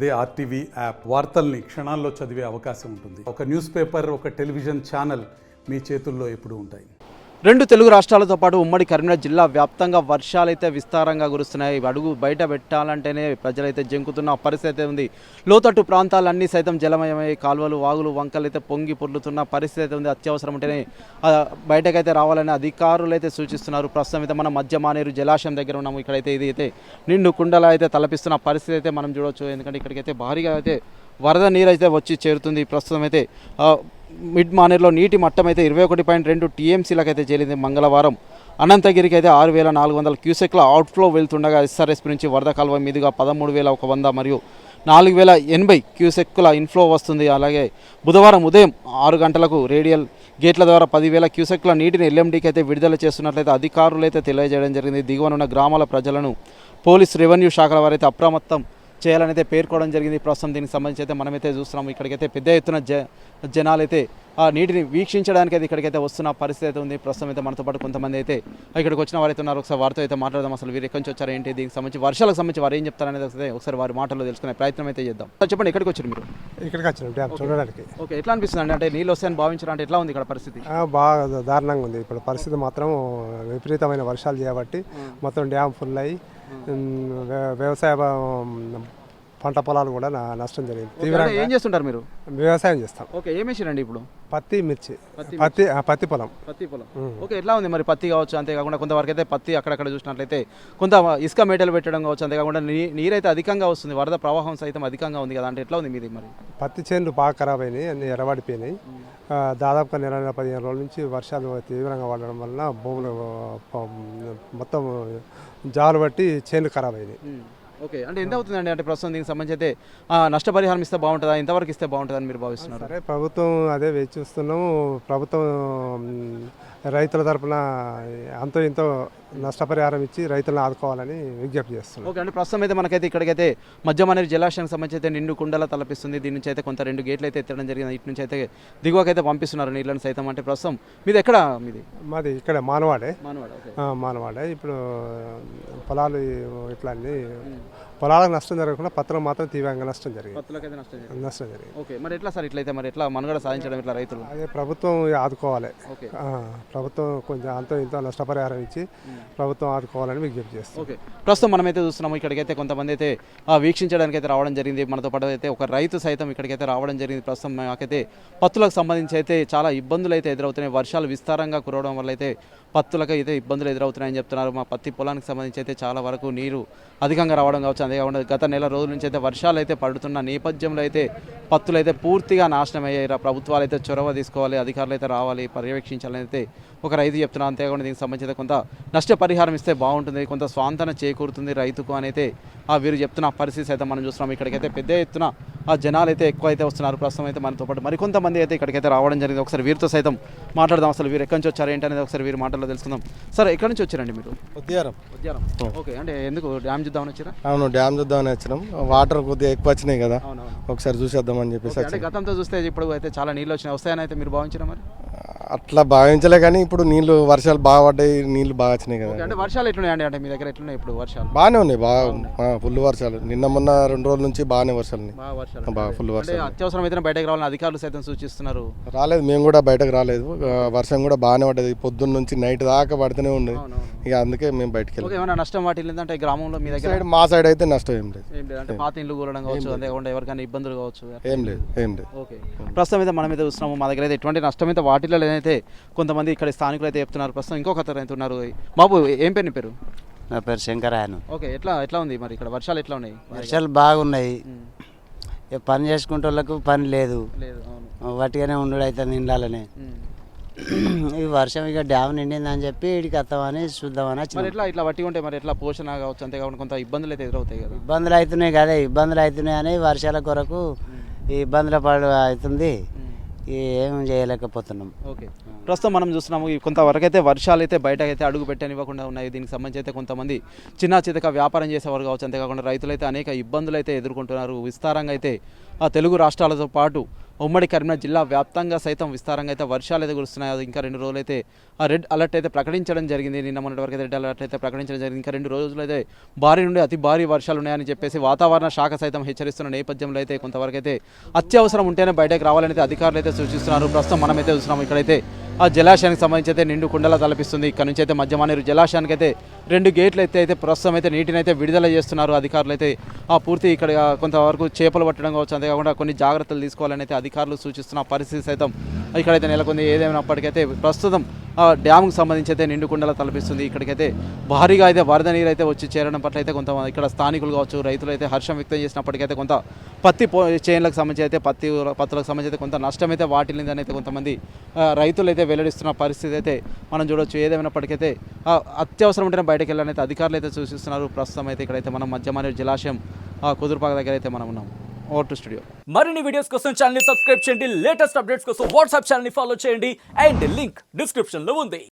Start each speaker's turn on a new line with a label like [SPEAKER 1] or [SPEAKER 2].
[SPEAKER 1] అదే RTV app వార్తల్ని క్షణాల్లో చదివే అవకాశం ఉంటుంది. ఒక న్యూస్ పేపర్, ఒక టెలివిజన్ ఛానల్ మీ చేతుల్లో ఎప్పుడూ ఉంటాయి.
[SPEAKER 2] రెండు తెలుగు రాష్ట్రాలతో పాటు ఉమ్మడి కరీంనగర్ జిల్లా వ్యాప్తంగా వర్షాలైతే విస్తారంగా కురుస్తున్నాయి. అడుగు బయట పెట్టాలంటేనే ప్రజలైతే జంకుతున్న పరిస్థితి ఉంది. లోతట్టు ప్రాంతాలన్నీ సైతం జలమయమై కాలువలు, వాగులు, వంకలు అయితే పొంగి పొర్లుతున్న పరిస్థితి ఉంది. అత్యవసరం ఉంటేనే బయటకైతే రావాలని అధికారులు అయితే సూచిస్తున్నారు. ప్రస్తుతం అయితే మనం మధ్య మానేరు జలాశయం దగ్గర ఉన్నాము. ఇక్కడైతే ఇది అయితే నిండు కుండల అయితే తలపిస్తున్న పరిస్థితి అయితే మనం చూడవచ్చు. ఎందుకంటే ఇక్కడికైతే భారీగా అయితే వరద నీరు అయితే వచ్చి చేరుతుంది. ప్రస్తుతం అయితే మిడ్ మానేరులో నీటి మట్టం అయితే 21.2 టీఎంసీలకు అయితే చేరింది. మంగళవారం అనంతగిరికి అయితే 6,400 క్యూసెక్ల అవుట్ఫ్లో వెళ్తుండగా ఎస్ఆర్ఎస్పీ నుంచి వరద కాలువ మీదుగా 13,100 మరియు 4,080 క్యూసెక్కుల ఇన్ఫ్లో వస్తుంది. అలాగే బుధవారం ఉదయం 6 గంటలకు రేడియల్ గేట్ల ద్వారా 10,000 క్యూసెక్కుల నీటిని ఎల్ఎండీకి అయితే విడుదల చేస్తున్నట్లయితే అధికారులు అయితే తెలియజేయడం జరిగింది. దిగువనున్న గ్రామాల ప్రజలను పోలీస్, రెవెన్యూ శాఖల వారైతే అప్రమత్తం చేయాలని అయితే పేర్కోవడం జరిగింది. ప్రస్తుతం దీనికి సంబంధించి అయితే మనమైతే చూస్తున్నాము. ఇక్కడికైతే పెద్ద ఎత్తున జనాలు అయితే ఆ నీటిని వీక్షించడానికి అయితే ఇక్కడికైతే వస్తున్న పరిస్థితి అయితే ఉంది. ప్రస్తుతం అయితే మనతో పాటు కొంతమంది అయితే ఇక్కడికి వచ్చిన వారైతే ఉన్నారు. ఒకసారి వారితో అయితే మాట్లాడదాం. అసలు వీరు ఎక్కడి నుంచి వచ్చారు, ఏంటి, దీనికి సంబంధించి వర్షాలకు సంబంధించి వారు ఏం చెప్తారనేది ఒకసారి వారి మాటల్లో తెలుసుకునే ప్రయత్నం అయితే చేద్దాం. చెప్పండి, ఎక్కడికి వచ్చారు మీరు?
[SPEAKER 3] ఇక్కడికి వచ్చాను డ్యామ్ చూడడానికి.
[SPEAKER 2] ఓకే, ఎట్లా అనిపిస్తుంది అంటే నీళ్ళు వస్తాయని భావించారు అంటే ఎట్లా ఉంది ఇక్కడ పరిస్థితి?
[SPEAKER 3] బాగా దారుణంగా ఉంది ఇప్పుడు పరిస్థితి. మాత్రం విపరీతమైన వర్షాలు చేయబట్టి మొత్తం డ్యామ్ ఫుల్ అయ్యి వ్యవసాయ పంట పొలాలు కూడా నష్టం జరిగింది. తీవ్రంగా.
[SPEAKER 2] ఏం చేస్తుంటారు మీరు?
[SPEAKER 3] వ్యవసాయం చేస్తాం.
[SPEAKER 2] ఓకే, ఏం వేసారండి ఇప్పుడు?
[SPEAKER 3] పత్తి, మిర్చి, పత్తి పొలం.
[SPEAKER 2] ఓకే, ఎట్లా ఉంది మరి పత్తి కావచ్చు, అంతేకాకుండా కొంతవరకు అయితే పత్తి అక్కడక్కడ చూసినట్లయితే కొంత ఇసుక మేటలు పెట్టడం కావచ్చు, అంతేకాకుండా నీరైతే అధికంగా వస్తుంది, వరద ప్రవాహం సైతం అధికంగా ఉంది కదా, అంటే ఎట్లా ఉంది మీది? మరి
[SPEAKER 3] పత్తి చేనులు బాగా ఖరాబ్ అయినాయి, అన్ని ఎర్రబడిపోయినాయి. దాదాపుగా 15 రోజుల నుంచి వర్షాలు తీవ్రంగా పడడం వలన భూములు మొత్తం జాలు బట్టి చేనులు ఖరాబ్ అయినాయి.
[SPEAKER 2] ఓకే, అంటే ఎంత అవుతుందండి? అంటే ప్రస్తుతం దీనికి సంబంధించి అయితే నష్టపరిహారం ఇస్తే బాగుంటుందా, ఎంతవరకు ఇస్తే బాగుంటుందని మీరు భావిస్తున్నారు?
[SPEAKER 3] సరే, ప్రభుత్వం అదే వేచి చూస్తున్నాము. ప్రభుత్వం రైతుల తరఫున అంతో ఇంతో నష్టపరిహారం ఇచ్చి రైతులను ఆదుకోవాలని విజ్ఞప్తి చేస్తున్నాం.
[SPEAKER 2] ఓకే, అంటే ప్రస్తుతం అయితే మనకైతే ఇక్కడికైతే మధ్య మానేరు జలాశయానికి సంబంధించి అయితే నిండు కుండల తలపిస్తుంది. దీని నుంచి అయితే కొంత 2 గేట్లు అయితే ఎత్తడం జరిగింది. ఇటు నుంచి అయితే దిగువకైతే పంపిస్తున్నారు నీళ్ళని సైతం. అంటే ప్రస్తుతం మీది ఎక్కడ?
[SPEAKER 3] మాది ఇక్కడ మానవాడే.
[SPEAKER 2] ఓకే.
[SPEAKER 3] మానవాడే. ఇప్పుడు పొలాలు ఇట్లా అన్ని పొలాలకు నష్టం జరగకుండా పత్రం మాత్రం తీవ్రంగా నష్టం జరిగింది.
[SPEAKER 2] ఓకే, మరి ఎట్లా సార్ ఇట్లయితే మరి ఎట్లా మనుగడ సాధించడం ఇట్లా రైతులు?
[SPEAKER 3] అదే ప్రభుత్వం ఆదుకోవాలి. ప్రభుత్వం కొంచెం అంతో ఇంతో నష్టపరిహారం ఇచ్చి ప్రభుత్వం ఆదుకోవాలని విజ్ఞప్తి చేస్తాం.
[SPEAKER 2] ఓకే, ప్రస్తుతం మనమైతే చూస్తున్నాము. ఇక్కడికైతే కొంతమంది అయితే వీక్షించడానికి అయితే రావడం జరిగింది. మనతో పాటు అయితే ఒక రైతు సైతం ఇక్కడికైతే రావడం జరిగింది. ప్రస్తుతం మాకైతే పత్తులకు సంబంధించి అయితే చాలా ఇబ్బందులు అయితే ఎదురవుతున్నాయి. వర్షాలు విస్తారంగా కురవడం వల్ల అయితే పత్తులకు అయితే ఇబ్బందులు ఎదురవుతున్నాయని చెప్తున్నారు. మా పత్తి పొలానికి సంబంధించి అయితే చాలా వరకు నీరు అధికంగా రావడం కావచ్చు, అంతేకాకుండా గత నెల రోజుల నుంచి అయితే వర్షాలు అయితే పడుతున్న నేపథ్యంలో అయితే పత్తులు అయితే పూర్తిగా నాశనం అయ్యాయి. ప్రభుత్వాలు అయితే చొరవ తీసుకోవాలి, అధికారులు అయితే రావాలి, పర్యవేక్షించాలని అయితే ఒక రైతు చెప్తున్నారు. అంతేకాకుండా దీనికి సంబంధించి కొంత నష్టపరిహారం ఇస్తే బాగుంటుంది, కొంత స్వాంతన చేకూరుతుంది రైతుకు అని అయితే వీరు చెప్తున్న పరిస్థితి అయితే మనం చూస్తున్నాం. ఇక్కడికైతే పెద్ద ఎత్తున జనాలు అయితే ఎక్కువ అయితే వస్తున్నారు. ప్రస్తుతం అయితే మనతో పాటు మరికొంతమంది అయితే ఇక్కడికైతే రావడం జరిగింది. ఒకసారి వీరితో సైతం మాట్లాడదాం. అసలు వీరు ఎక్కడి నుంచి వచ్చారు ఏంటి అనేది ఒకసారి వీరి మాటల్లో తెలుసుకుందాం. సార్, ఎక్కడి నుంచి వచ్చారండి మీరు?
[SPEAKER 4] ఉద్యారం.
[SPEAKER 2] ఓకే, అంటే ఎందుకు డ్యామ్ చూద్దామని వచ్చారా?
[SPEAKER 4] అవును, డ్యామ్ చూద్దామని వచ్చినాం. వాటర్ కొద్దిగా ఎక్కువ వచ్చినాయి కదా, ఒకసారి చూసేద్దామని చెప్పేసి.
[SPEAKER 2] అంటే గతంతో చూస్తే ఇప్పుడు అయితే చాలా నీళ్ళు వస్తాయని అయితే మీరు భావించారా? మరి
[SPEAKER 4] అట్లా భావించలే, కానీ ఇప్పుడు నీళ్లు వర్షాలు బాగా పడ్డాయి, నీళ్లు బాగా వచ్చినాయి కదా.
[SPEAKER 2] అంటే వర్షాలు ఎట్లున్నాయండి? అంటే మీ దగ్గర ఎట్లున్నాయి ఇప్పుడు వర్షాలు?
[SPEAKER 4] బాగానే ఉన్నాయి, బాగా ఫుల్ వర్షాలు. నిన్న మొన్న 2 రోజుల నుంచి బాగానే వర్షాలు, బాగా ఫుల్ వర్షాలు.
[SPEAKER 2] అత్యవసరం అయితే బయటకు రావాలని అధికారులు సైతం సూచిస్తున్నారు.
[SPEAKER 4] రాలేదు, మేము కూడా బయటకు రాలేదు. వర్షం కూడా బాగానే పడ్డది, పొద్దున్న నుంచి నైట్ దాకా పడుతూనే ఉంది. ఇక అందుకే మేము బయటకు వెళ్ళాం.
[SPEAKER 2] ఏమైనా నష్టం వాటిల్లిందంటే గ్రామంలో మీ దగ్గర?
[SPEAKER 4] మా సైడ్ అయితే నష్టం ఏం లేదు.
[SPEAKER 2] అంటే పాత ఇల్లు కూలడం కావచ్చు, అంతేకాకుండా ఎవరికైనా ఇబ్బందులు కావచ్చు?
[SPEAKER 4] ఏం లేదు.
[SPEAKER 2] ఓకే, ప్రస్తుతం అయితే మనం అయితే చూస్తున్నాము. మా దగ్గర అయితే ఎటువంటి నష్టం అయితే వాటిల్లో లేదైతే కొంతమంది ఇక్కడ స్థానికులు అయితే చెప్తున్నారు. ప్రస్తుతం ఇంకొక అతను అయితే ఉన్నారు. బాబు, ఏం పేరు నీ పేరు?
[SPEAKER 5] నా పేరు శంకరాయను.
[SPEAKER 2] ఓకే, ఎట్లా ఉంది మరి ఇక్కడ వర్షాలు ఎట్లా ఉన్నాయి?
[SPEAKER 5] వర్షాలు బాగున్నాయి. పని చేసుకుంటే వాళ్ళకు పని లేదు, వాటిగానే ఉండు అవుతుంది ఇండ్లనే. ఈ వర్షం ఇక డ్యామ్ నిండిందని చెప్పి ఇక్కడికి వస్తామని చూద్దామని
[SPEAKER 2] మరి ఇట్లా వట్టి ఉంటే మరి ఎట్లా పోషణ కావచ్చు, అంతేకాకుండా కొంత ఇబ్బందులు అయితే ఎదురవుతాయి కదా?
[SPEAKER 5] ఇబ్బందులు అవుతున్నాయి కదా, ఇబ్బందులు అవుతున్నాయి అని వర్షాల కొరకు ఈ ఇబ్బందుల పడు అవుతుంది, ఏం చేయలేకపోతున్నాం.
[SPEAKER 2] ఓకే, ప్రస్తుతం మనం చూస్తున్నాము కొంతవరకు అయితే వర్షాలు అయితే బయటకైతే అడుగు పెట్టనివ్వకుండా ఉన్నాయి. దీనికి సంబంధించి అయితే కొంతమంది చిన్న చితక వ్యాపారం చేసేవారు కావచ్చు, అంతేకాకుండా రైతులు అయితే అనేక ఇబ్బందులు అయితే ఎదుర్కొంటున్నారు. విస్తారంగా అయితే తెలుగు రాష్ట్రాలతో పాటు ఉమ్మడి కరీంనగర్ జిల్లా వ్యాప్తంగా సైతం విస్తారంగా అయితే వర్షాలు అయితే కురుస్తున్నాయి. అది ఇంకా 2 రోజులు అయితే ఆ రెడ్ అలర్ట్ అయితే ప్రకటించడం జరిగింది. నిన్న మొన్నటి వరకు అయితే రెడ్ అలర్ట్ అయితే ప్రకటించడం జరిగింది. ఇంకా 2 రోజులు అయితే భారీ నుండి అతి భారీ వర్షాలు ఉన్నాయని చెప్పేసి వాతావరణ శాఖ సైతం హెచ్చరిస్తున్న నేపథ్యంలో అయితే కొంతవరకు అయితే అత్యవసరం ఉంటేనే బయటకు రావాలని అయితే అధికారులు అయితే సూచిస్తున్నారు. ప్రస్తుతం మనమైతే చూస్తున్నాం ఇక్కడైతే ఆ జలాశయానికి సంబంధించి అయితే నిండు కుండలా తలపిస్తుంది. ఇక్కడ నుంచి అయితే మధ్యమానేరు జలాశయానికి అయితే 2 గేట్లు అయితే ప్రస్తుతం అయితే నీటిని అయితే విడుదల చేస్తున్నారు అధికారులు అయితే. ఆ పూర్తి ఇక్కడ కొంతవరకు చేపలు పట్టడం కావచ్చు, అంతేకాకుండా కొన్ని జాగ్రత్తలు తీసుకోవాలని అయితే అధికారులు సూచిస్తున్న పరిస్థితి సైతం ఇక్కడైతే నెలకొంది. ఏదేమైనప్పటికైతే ప్రస్తుతం డ్యామ్కి సంబంధించి అయితే నిండు కుండలా తలపిస్తుంది. ఇక్కడికైతే భారీగా అయితే వరద నీరు అయితే వచ్చి చేరడం పట్ల అయితే కొంత ఇక్కడ స్థానికులు కావచ్చు, రైతులు అయితే హర్షం వ్యక్తం చేసినప్పటికైతే కొంత పత్తి చేనులకు సంబంధించి అయితే పత్తులకు సంబంధించి అయితే కొంత నష్టం అయితే వాటిల్లిందని అయితే కొంతమంది రైతులు అయితే వెల్లడిస్తున్న పరిస్థితి అయితే మనం చూడొచ్చు. ఏదేమైనప్పటికైతే అత్యవసరం ఉంటేనే బయటకు వెళ్ళాలని అయితే అధికారులు అయితే సూచిస్తున్నారు. ప్రస్తుతం అయితే ఇక్కడైతే మనం మధ్యమానేరు జలాశయం కుదురుపాక దగ్గర అయితే మనం ఉన్నాం. Over to studio.
[SPEAKER 6] మరిన్ని వీడియోస్ కోసం ఛానల్ ని సబ్స్క్రైబ్ చేయండి, లేటెస్ట్ అప్డేట్స్ కోసం వాట్సాప్ ఛానల్ ని ఫాలో చేయండి అండ్ లింక్ డిస్క్రిప్షన్ లో ఉంది.